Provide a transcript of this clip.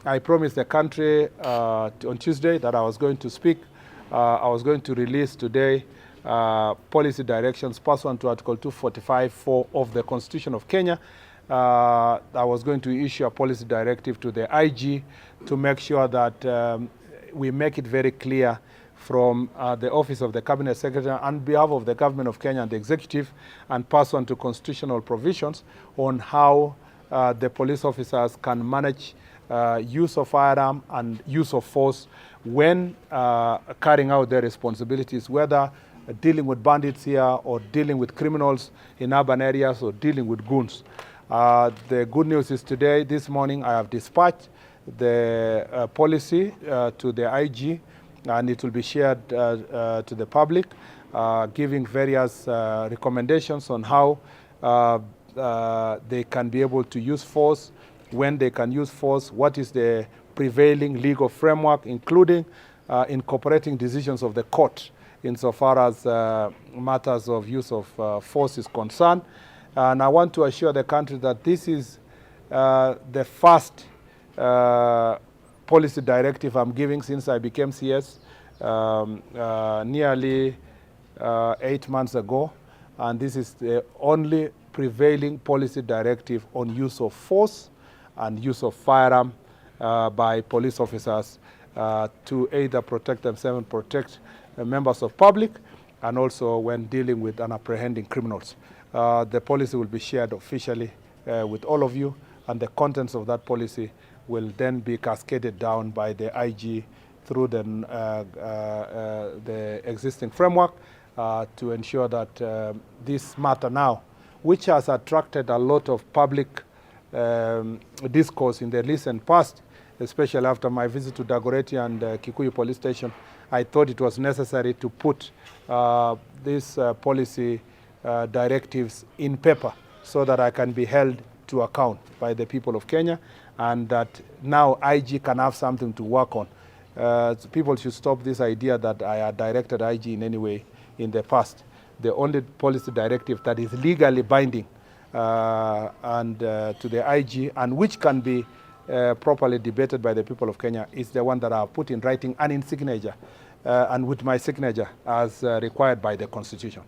I promised the country on Tuesday that I was going to speak. I was going to release today policy directions pursuant to Article 245(4) of the Constitution of Kenya. I was going to issue a policy directive to the IG to make sure that we make it very clear from the Office of the Cabinet Secretary on behalf of the Government of Kenya and the Executive, and pursuant to constitutional provisions on how the police officers can manage use of firearm and use of force when carrying out their responsibilities, whether dealing with bandits here or dealing with criminals in urban areas or dealing with goons. The good news is today, this morning, I have dispatched the policy to the IG, and it will be shared to the public, giving various recommendations on how they can be able to use force, when they can use force, what is the prevailing legal framework, including incorporating decisions of the court insofar as matters of use of force is concerned. And I want to assure the country that this is the first policy directive I'm giving since I became CS nearly 8 months ago, and this is the only prevailing policy directive on use of force and use of firearm by police officers to either protect themselves and protect members of public, and also when dealing with and apprehending criminals. The policy will be shared officially with all of you, and the contents of that policy will then be cascaded down by the IG through the existing framework to ensure that this matter now, which has attracted a lot of public discourse in the recent past, especially after my visit to Dagoretti and Kikuyu police station, I thought it was necessary to put these policy directives in paper so that I can be held to account by the people of Kenya, and that now IG can have something to work on. So people should stop this idea that I had directed IG in any way in the past. The only policy directive that is legally binding and to the IG, and which can be properly debated by the people of Kenya, is the one that I have put in writing and in signature, and with my signature as required by the Constitution.